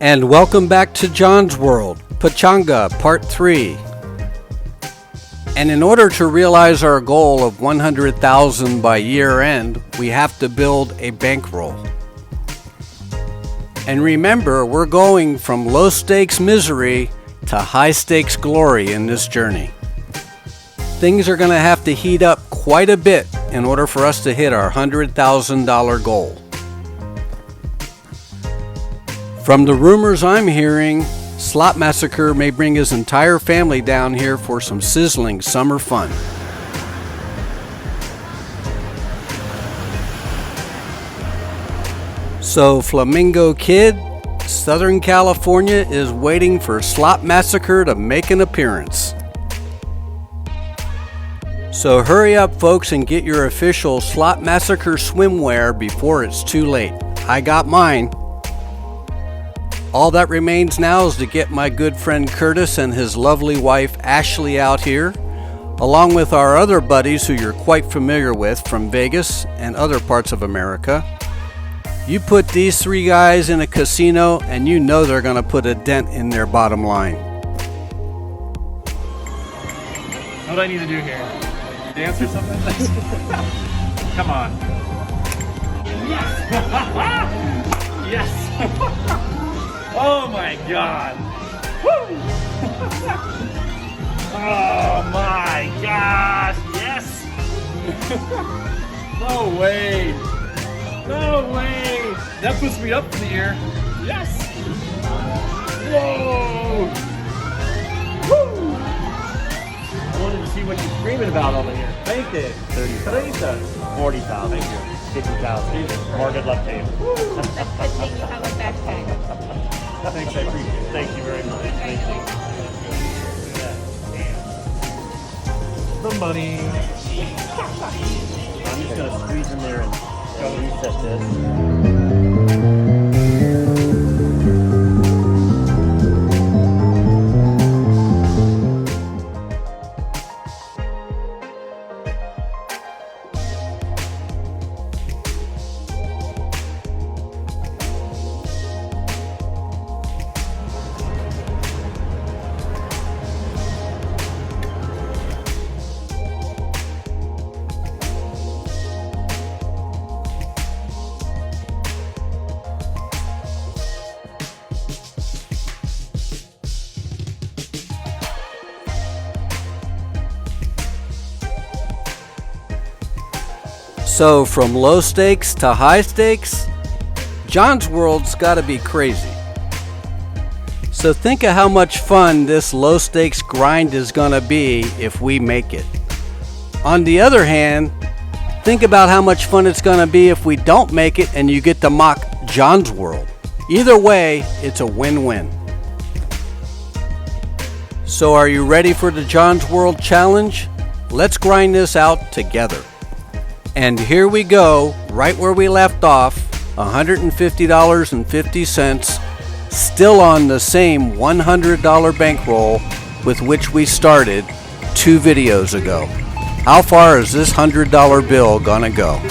And welcome back to John's World, Pechanga, Part 3. And in order to realize our goal of 100,000 by year end, we have to build a bankroll. And remember, we're going from low stakes misery to high stakes glory in this journey. Things are going to have to heat up quite a bit in order for us to hit our $100,000 goal. From the rumors I'm hearing, Slot Massacre may bring his entire family down here for some sizzling summer fun. So Flamingo Kid, Southern California is waiting for Slot Massacre to make an appearance. So hurry up folks and get your official Slot Massacre swimwear before it's too late. I got mine. All that remains now is to get my good friend Curtis and his lovely wife Ashley out here, along with our other buddies who you're quite familiar with from Vegas and other parts of America. You put these three guys in a casino and you know they're going to put a dent in their bottom line. What do I need to do here? Dance or something? Come on. Yes! Yes! Oh my god! Woo! Oh my gosh! Yes! No way! No way! That puts me up in the air. Yes! Whoa! Woo! I wanted to see what you're screaming about over here. Thank you. 30,000. 40,000. Thank you. 50,000. More good luck to you. Good thing you have a backpack. Thanks, I appreciate it. Thank you very much. Thank you. The money. I'm just going to squeeze in there and reset this. So from low stakes to high stakes, John's World's got to be crazy. So think of how much fun this low stakes grind is going to be if we make it. On the other hand, think about how much fun it's going to be if we don't make it and you get to mock John's World. Either way, it's a win-win. So are you ready for the John's World challenge? Let's grind this out together. And here we go, right where we left off, $150.50, still on the same $100 bankroll with which we started 2 videos ago. How far is this $100 bill gonna go?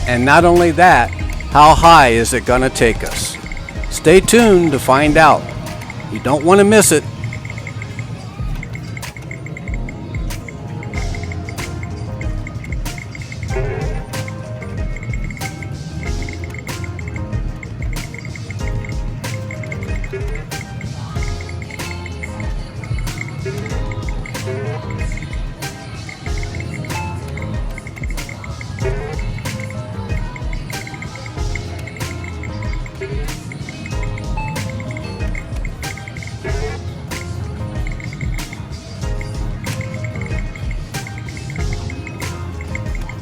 And not only that, how high is it gonna take us? Stay tuned to find out. You don't want to miss it.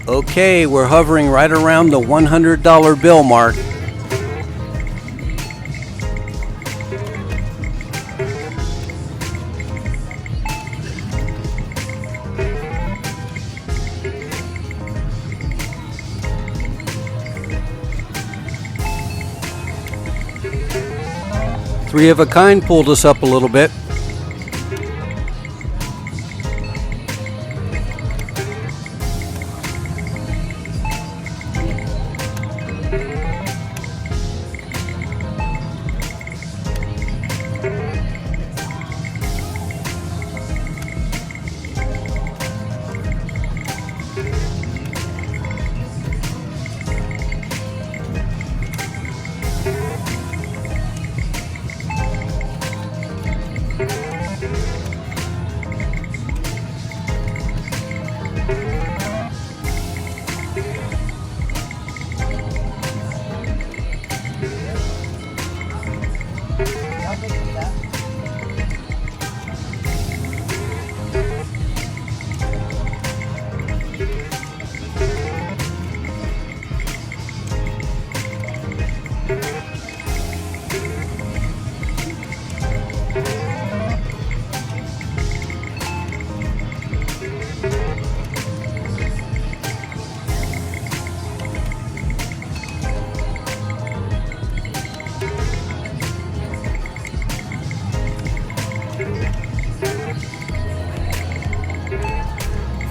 Okay, we're hovering right around the $100 bill mark. Three of a Kind pulled us up a little bit.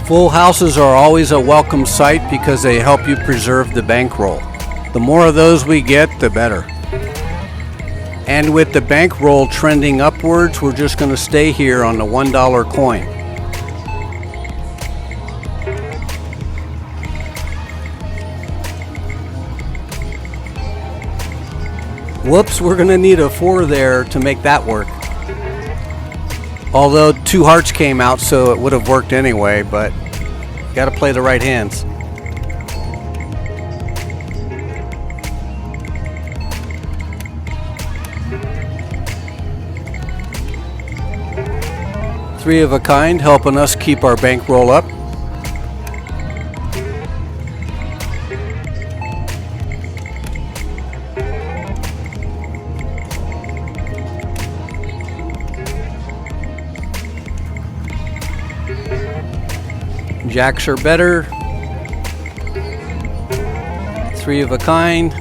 Full houses are always a welcome sight because they help you preserve the bankroll. The more of those we get, the better. And with the bankroll trending upwards, we're just going to stay here on the $1 coin. Whoops, we're going to need a 4 there to make that work. Although 2 hearts came out, so it would have worked anyway, but you got to play the right hands. Three of a kind, helping us keep our bankroll up. Jacks are better. Three of a kind.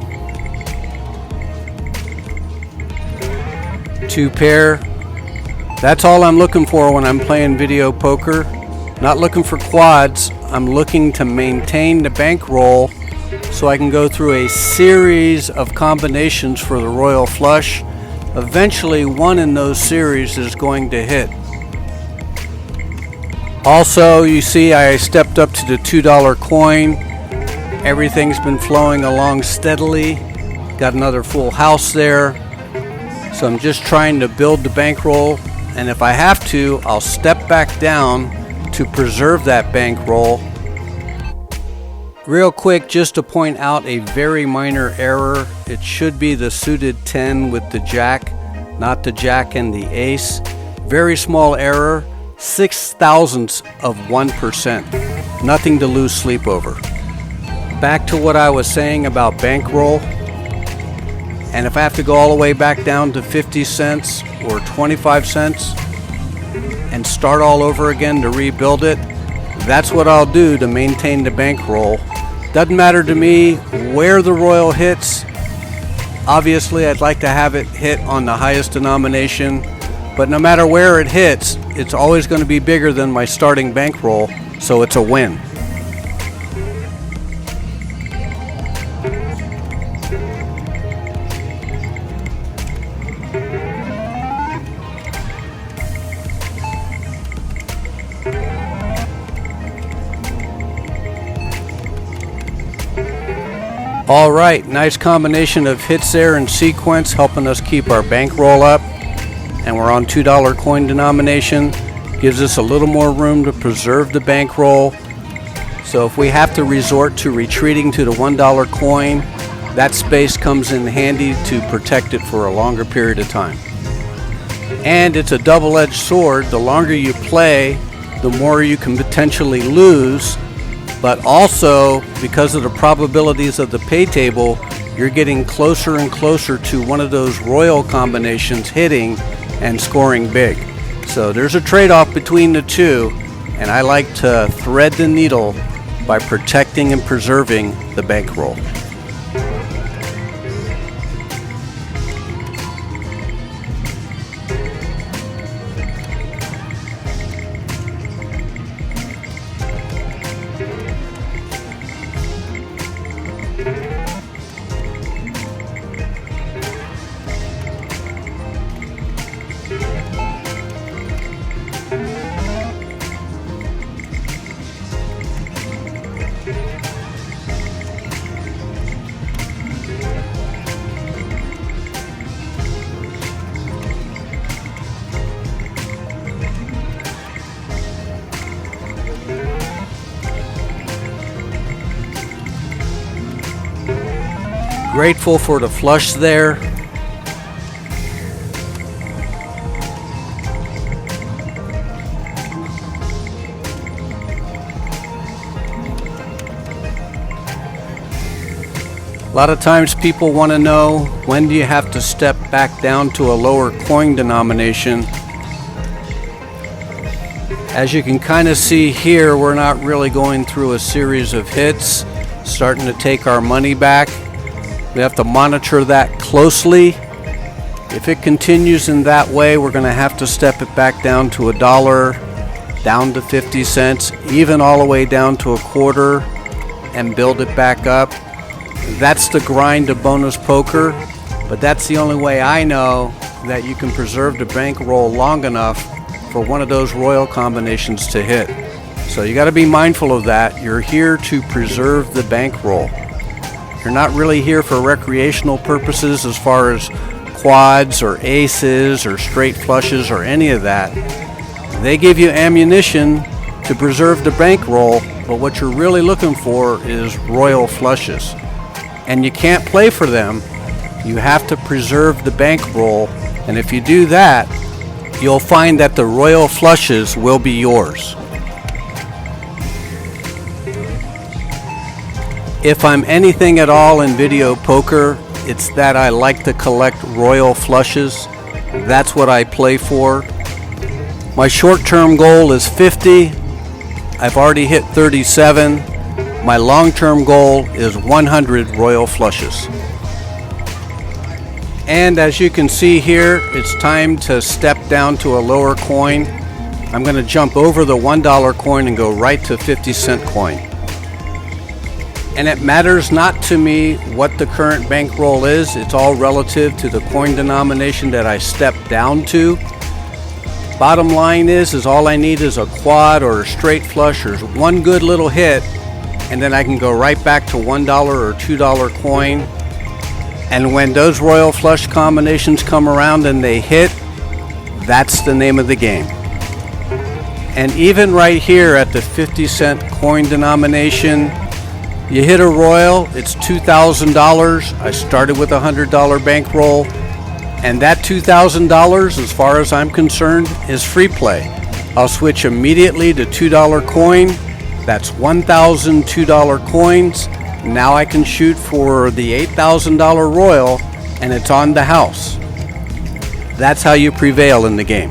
2 pair. That's all I'm looking for when I'm playing video poker. Not looking for quads. I'm looking to maintain the bankroll so I can go through a series of combinations for the royal flush. Eventually, one in those series is going to hit. Also, you see I stepped up to the $2 coin. Everything's been flowing along steadily. Got another full house there. So I'm just trying to build the bankroll, and if I have to, I'll step back down to preserve that bankroll. Real quick, just to point out a very minor error. It should be the suited 10 with the jack, not the jack and the ace. Very small error. 0.006 of 1%. Nothing to lose sleep over. Back to what I was saying about bankroll. And if I have to go all the way back down to 50 cents or 25 cents and start all over again to rebuild it, that's what I'll do to maintain the bankroll. Doesn't matter to me where the royal hits. Obviously, I'd like to have it hit on the highest denomination. But no matter where it hits, it's always going to be bigger than my starting bankroll, so it's a win. All right, nice combination of hits there in sequence, helping us keep our bankroll up. And we're on $2 coin denomination. Gives us a little more room to preserve the bankroll. So if we have to resort to retreating to the $1 coin, that space comes in handy to protect it for a longer period of time. And it's a double-edged sword. The longer you play, the more you can potentially lose. But also, because of the probabilities of the pay table, you're getting closer and closer to one of those royal combinations hitting and scoring big. So there's a trade-off between the two, and I like to thread the needle by protecting and preserving the bankroll. Grateful for the flush there. lot of times people want to know, when do you have to step back down to a lower coin denomination? As you can kind of see here, we're not really going through a series of hits, starting to take our money back. We have to monitor that closely. If it continues in that way, we're going to have to step it back down to $1, down to 50 cents, even all the way down to a quarter, and build it back up. That's the grind of bonus poker, but that's the only way I know that you can preserve the bankroll long enough for one of those royal combinations to hit. So you got to be mindful of that. You're here to preserve the bankroll. You're not really here for recreational purposes as far as quads or aces or straight flushes or any of that. They give you ammunition to preserve the bankroll, but what you're really looking for is royal flushes. And you can't play for them. You have to preserve the bankroll, and if you do that, you'll find that the royal flushes will be yours. If I'm anything at all in video poker, it's that I like to collect royal flushes. That's what I play for. My short-term goal is 50. I've already hit 37. My long-term goal is 100 royal flushes. And as you can see here, it's time to step down to a lower coin. I'm going to jump over the $1 coin and go right to 50-cent coin. And it matters not to me what the current bankroll is. It's all relative to the coin denomination that I step down to. Bottom line is all I need is a quad or a straight flush or one good little hit, and then I can go right back to $1 or $2 coin. And when those royal flush combinations come around and they hit, that's the name of the game. And even right here at the 50-cent coin denomination, you hit a royal, it's $2,000. I started with a $100 bankroll, and that $2,000, as far as I'm concerned, is free play. I'll switch immediately to $2 coin. That's 1,000 $2 coins. Now I can shoot for the $8,000 royal, and it's on the house. That's how you prevail in the game.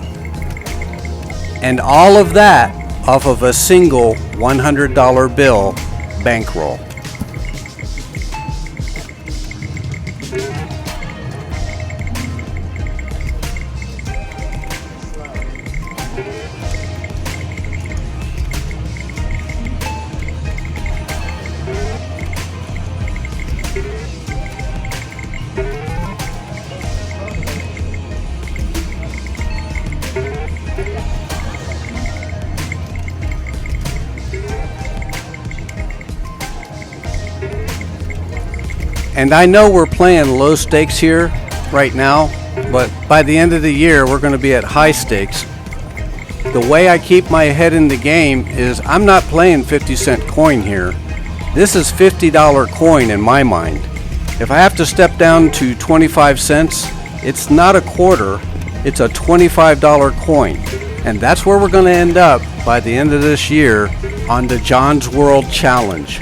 And all of that off of a single $100 bill bankroll. And I know we're playing low stakes here right now, but by the end of the year, we're going to be at high stakes. The way I keep my head in the game is I'm not playing 50-cent coin here. This is $50 coin in my mind. If I have to step down to 25 cents, it's not a quarter, it's a $25 coin. And that's where we're going to end up by the end of this year on the John's World Challenge.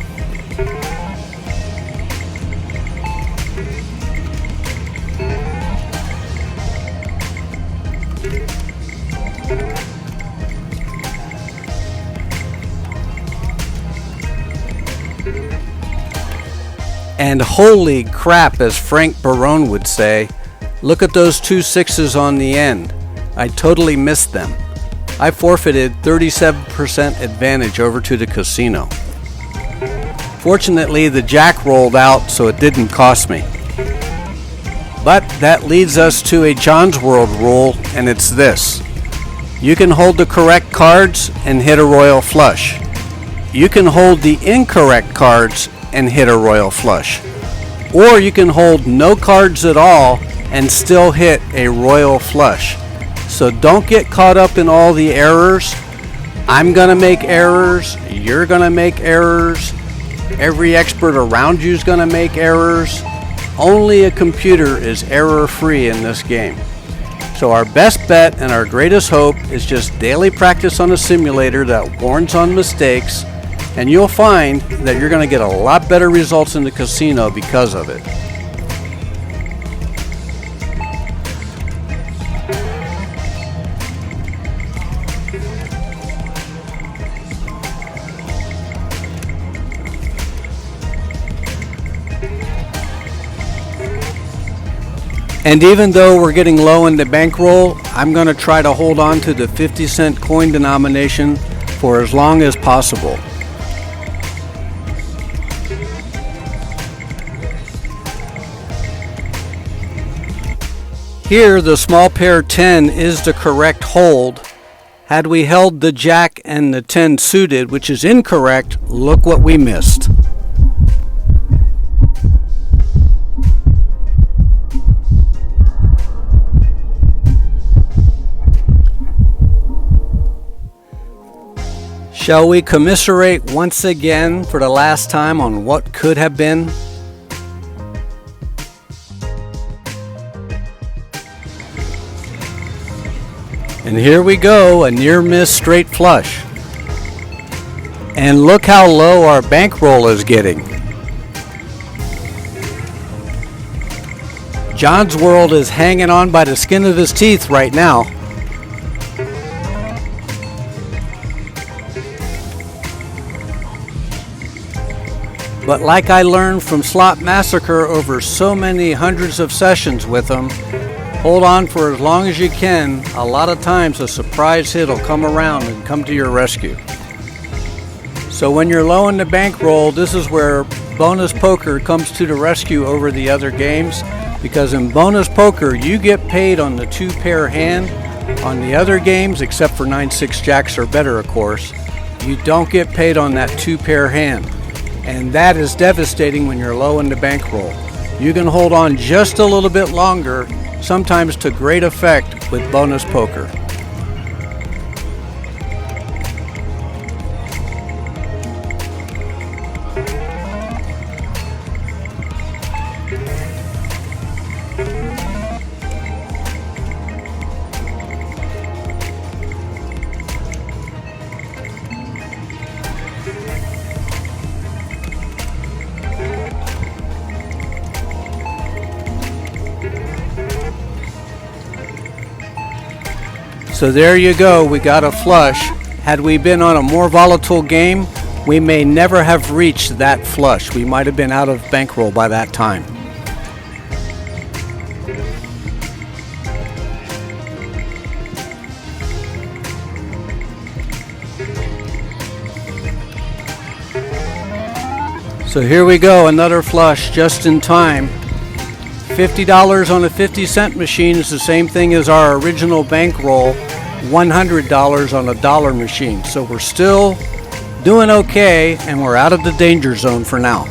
And holy crap, as Frank Barone would say, look at those 2 6s on the end. I totally missed them. I forfeited 37% advantage over to the casino. Fortunately, the jack rolled out, so it didn't cost me. But that leads us to a John's World rule, and it's this. You can hold the correct cards and hit a royal flush. You can hold the incorrect cards and hit a royal flush. Or you can hold no cards at all and still hit a royal flush. So don't get caught up in all the errors. I'm gonna make errors, you're gonna make errors, every expert around you is gonna make errors. Only a computer is error-free in this game. So our best bet and our greatest hope is just daily practice on a simulator that warns on mistakes, and you'll find that you're going to get a lot better results in the casino because of it. And even though we're getting low in the bankroll, I'm going to try to hold on to the 50-cent coin denomination for as long as possible. Here, the small pair 10 is the correct hold. Had we held the jack and the 10 suited, which is incorrect, look what we missed. Shall we commiserate once again for the last time on what could have been? And here we go, a near miss straight flush. And look how low our bankroll is getting. John's world is hanging on by the skin of his teeth right now. But like I learned from Slot Massacre over so many hundreds of sessions with him, hold on for as long as you can. A lot of times a surprise hit will come around and come to your rescue. So when you're low in the bankroll, this is where bonus poker comes to the rescue over the other games, because in bonus poker you get paid on the 2-pair hand. On the other games, except for 9-6 jacks or better of course, you don't get paid on that 2-pair hand. And that is devastating when you're low in the bankroll. You can hold on just a little bit longer, sometimes to great effect with bonus poker. So there you go, we got a flush. Had we been on a more volatile game, we may never have reached that flush. We might have been out of bankroll by that time. So here we go, another flush just in time. $50 on a 50-cent machine is the same thing as our original bankroll, $100 on a dollar machine. So we're still doing okay, and we're out of the danger zone for now.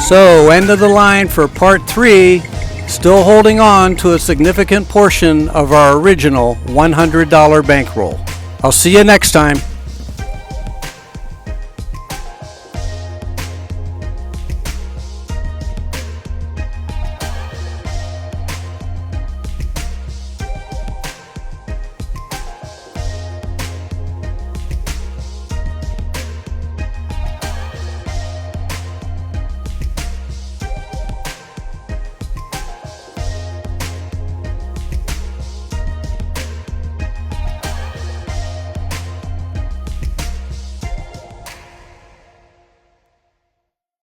So, end of the line for part 3, still holding on to a significant portion of our original $100 bankroll. I'll see you next time.